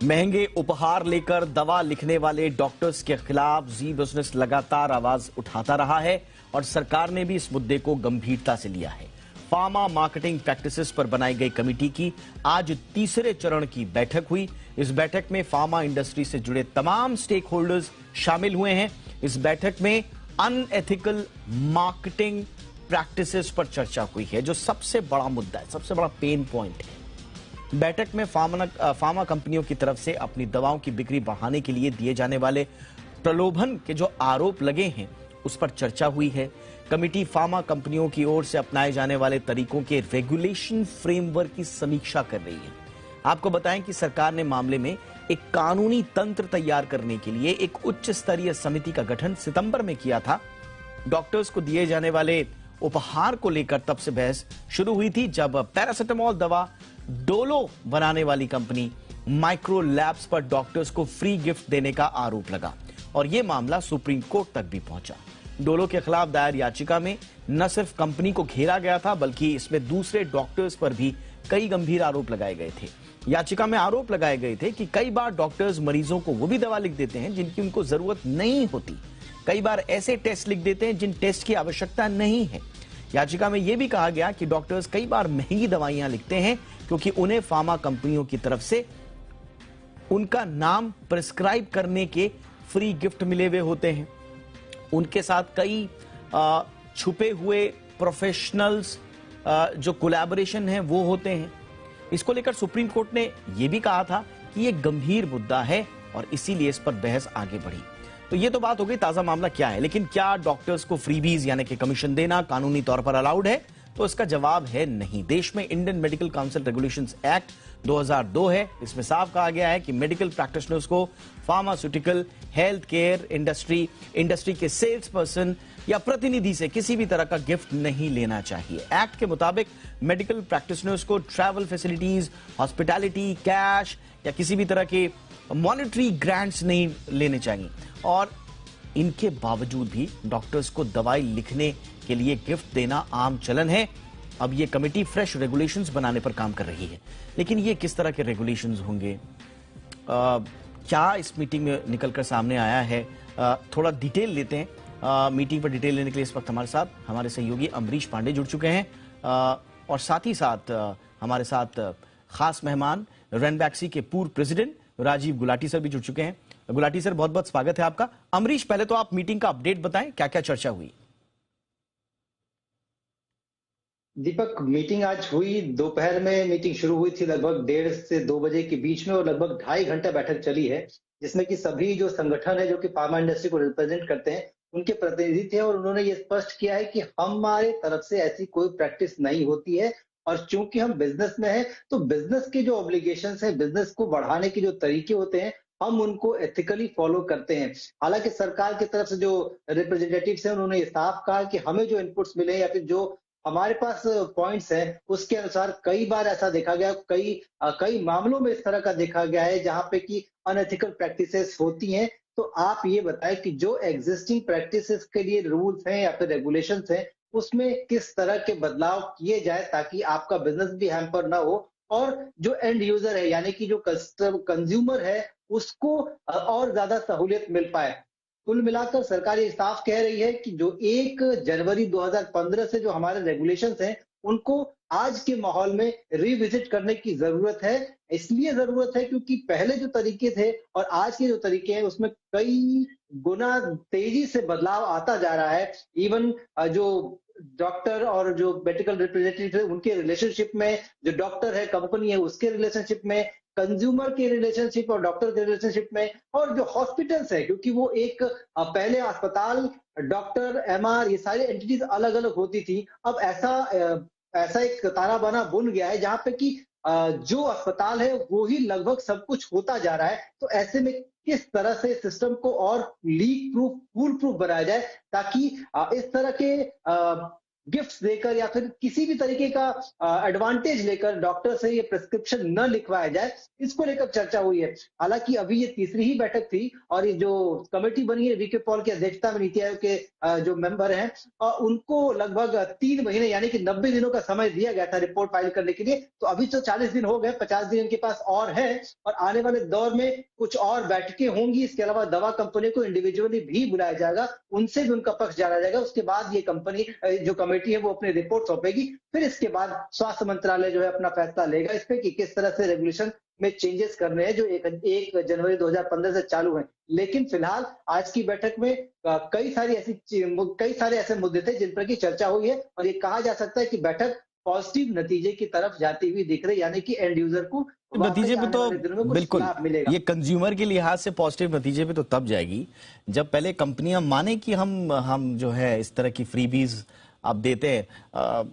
महंगे उपहार लेकर दवा लिखने वाले डॉक्टर्स के खिलाफ जी बिजनेस लगातार आवाज उठाता रहा है और सरकार ने भी इस मुद्दे को गंभीरता से लिया है। फार्मा मार्केटिंग प्रैक्टिसेस पर बनाई गई कमेटी की आज तीसरे चरण की बैठक हुई। इस बैठक में फार्मा इंडस्ट्री से जुड़े तमाम स्टेक होल्डर्स शामिल हुए हैं। इस बैठक में अनएथिकल मार्केटिंग प्रैक्टिसेस पर चर्चा हुई है, जो सबसे बड़ा मुद्दा है, सबसे बड़ा पेन पॉइंट है। बैठक में फार्मा कंपनियों की तरफ से अपनी दवाओं की बिक्री बढ़ाने के लिए दिए जाने वाले प्रलोभन के जो आरोप लगे हैं उस पर चर्चा हुई है। कमेटी फार्मा कंपनियों की ओर से अपनाए जाने वाले तरीकों के रेगुलेशन फ्रेमवर्क की समीक्षा कर रही है। आपको बताएं कि सरकार ने मामले में एक कानूनी तंत्र तैयार करने के लिए एक उच्च स्तरीय समिति का गठन सितंबर में किया था। डॉक्टर्स को दिए जाने वाले उपहार को लेकर तब से बहस शुरू हुई थी, जब पैरासिटामोल दवा डोलो बनाने वाली कंपनी माइक्रो लैब्स पर डॉक्टर्स को फ्री गिफ्ट देने का आरोप लगा और यह मामला सुप्रीम कोर्ट तक भी पहुंचा। डोलो के खिलाफ दायर याचिका में न सिर्फ कंपनी को घेरा गया था, बल्कि इसमें दूसरे डॉक्टर्स पर भी कई गंभीर आरोप लगाए गए थे। याचिका में आरोप लगाए गए थे कि कई बार डॉक्टर्स मरीजों को वो भी दवा लिख देते हैं जिनकी उनको जरूरत नहीं होती। कई बार ऐसे टेस्ट लिख देते हैं जिन टेस्ट की आवश्यकता नहीं है। याचिका में यह भी कहा गया कि डॉक्टर्स कई बार महंगी दवाइयां लिखते हैं क्योंकि उन्हें फार्मा कंपनियों की तरफ से उनका नाम प्रिस्क्राइब करने के फ्री गिफ्ट मिले हुए होते हैं। उनके साथ कई छुपे हुए प्रोफेशनल्स जो कोलैबोरेशन है वो होते हैं। इसको लेकर सुप्रीम कोर्ट ने यह भी कहा था कि यह गंभीर मुद्दा है और इसीलिए इस पर बहस आगे बढ़ी। तो ये तो बात हो गई ताजा मामला क्या है, लेकिन क्या डॉक्टर्स को फ्रीबीज यानी कि कमीशन देना कानूनी तौर पर अलाउड है? तो इसका जवाब है नहीं। देश में Indian medical council regulations act 2002 है। इसमें साफ कहा गया है कि मेडिकल प्रैक्टिशनर्स को फार्मास्यूटिकल, हेल्थ केयर इंडस्ट्री के सेल्स पर्सन या प्रतिनिधि से किसी भी तरह का गिफ्ट नहीं लेना चाहिए। एक्ट के मुताबिक मेडिकल प्रैक्टिशनर्स को ट्रैवल फैसिलिटीज, हॉस्पिटैलिटी, कैश या किसी भी तरह के मॉनेटरी ग्रांट्स नहीं लेने चाहिए। और इनके बावजूद भी डॉक्टर्स को दवाई लिखने के लिए गिफ्ट देना आम चलन है। अब ये कमेटी फ्रेश रेगुलेशंस बनाने पर काम कर रही है, लेकिन ये किस तरह के रेगुलेशंस होंगे, क्या इस मीटिंग में निकलकर सामने आया है, थोड़ा डिटेल लेते हैं। मीटिंग पर डिटेल लेने के लिए इस वक्त हमारे साथ हमारे सहयोगी अमरीश पांडे जुड़ चुके हैं और साथ ही साथ हमारे साथ खास मेहमान रनबैक्सी के पूर्व प्रेसिडेंट राजीव गुलाटी सर भी जुड़ चुके हैं। गुलाटी सर, बहुत बहुत स्वागत है आपका। अमरीश, पहले तो आप मीटिंग का अपडेट बताएं, क्या क्या चर्चा हुई? दीपक, मीटिंग आज हुई। दोपहर में मीटिंग शुरू हुई थी लगभग 1:30 से 2 बजे के बीच में और लगभग 2.5 घंटा बैठक चली है, जिसमें कि सभी जो संगठन है जो कि फार्मा इंडस्ट्री को रिप्रेजेंट करते हैं उनके प्रतिनिधि थे और उन्होंने ये स्पष्ट किया है कि हमारे तरफ से ऐसी कोई प्रैक्टिस नहीं होती है और चूंकि हम बिजनेस में हैं तो बिजनेस के जो ऑब्लिगेशंस हैं, बिजनेस को बढ़ाने के जो तरीके होते हैं, हम उनको एथिकली फॉलो करते हैं। हालांकि सरकार की तरफ से जो रिप्रेजेंटेटिव्स हैं उन्होंने ये साफ कहा कि हमें जो इनपुट्स मिले या फिर जो हमारे पास पॉइंट्स हैं उसके अनुसार कई बार ऐसा देखा गया, कई मामलों में इस तरह का देखा गया है जहां पे कि अनएथिकल प्रैक्टिसेस होती हैं। तो आप ये बताएं कि जो एग्जिस्टिंग प्रैक्टिसेस के लिए रूल्स हैं या फिर रेगुलेशंस हैं उसमें किस तरह के बदलाव किए जाए ताकि आपका बिजनेस भी हैम्पर ना हो और जो एंड यूजर है यानी कि जो कंज्यूमर है उसको और ज्यादा सहूलियत मिल पाए। कुल मिलाकर सरकार ये साफ कह रही है कि जो 1 जनवरी 2015 से जो हमारे रेगुलेशंस हैं उनको आज के माहौल में रिविजिट करने की जरूरत है। इसलिए जरूरत है क्योंकि पहले जो तरीके थे और आज के जो तरीके हैं उसमें कई गुना तेजी से बदलाव आता जा रहा है। इवन जो डॉक्टर और जो मेडिकल रिप्रेजेंटेटिव है उनके रिलेशनशिप में, जो डॉक्टर है कंपनी है उसके रिलेशनशिप में, कंज्यूमर के रिलेशनशिप और डॉक्टर के रिलेशनशिप में, और जो हॉस्पिटल्स है क्योंकि वो एक पहले अस्पताल, डॉक्टर, एमआर ये सारी एंटिटीज अलग अलग होती थी। अब ऐसा एक ताना बाना बुन गया है जहां पे कि जो अस्पताल है वो ही लगभग सब कुछ होता जा रहा है। तो ऐसे में किस तरह से सिस्टम को और लीक प्रूफ, फूल प्रूफ बनाया जाए ताकि इस तरह के गिफ्ट्स देकर या फिर किसी भी तरीके का एडवांटेज लेकर डॉक्टर से ये प्रिस्क्रिप्शन न लिखवाया जाए, इसको लेकर चर्चा हुई है। हालांकि अभी ये तीसरी ही बैठक थी और ये जो कमेटी बनी है वीके पॉल की अध्यक्षता में नीति आयोग के जो मेंबर हैं उनको लगभग 3 महीने यानी कि 90 दिनों का समय दिया गया था रिपोर्ट फाइल करने के लिए। तो अभी तो 40 दिन हो गए, 50 दिन इनके पास और है और आने वाले दौर में कुछ और बैठकें होंगी। इसके अलावा दवा कंपनी को इंडिविजुअली भी बुलाया जाएगा, उनसे भी उनका पक्ष जाना जाएगा। उसके बाद ये कंपनी जो कमेटी है वो अपनी रिपोर्ट सौंपेगी। फिर इसके बाद स्वास्थ्य मंत्रालय जो है अपना फैसला लेगा इस पे कि किस तरह से रेगुलेशन में चेंजेस करने हैं जो 1 जनवरी 2015 से चालू है। लेकिन फिलहाल आज की बैठक में कई सारे ऐसे मुद्दे थे जिन पर की चर्चा हुई है और ये कहा जा सकता है कि बैठक पॉजिटिव नतीजे की तरफ जाती हुई दिख रही है, यानी कि एंड यूजर को नतीजे पे तो बिल्कुल मिलेगा। ये कंज्यूमर के लिहाज से पॉजिटिव नतीजे पे तो तब जाएगी जब पहले कंपनियां माने कि हम जो है इस तरह की फ्रीबीज आप देते हैं।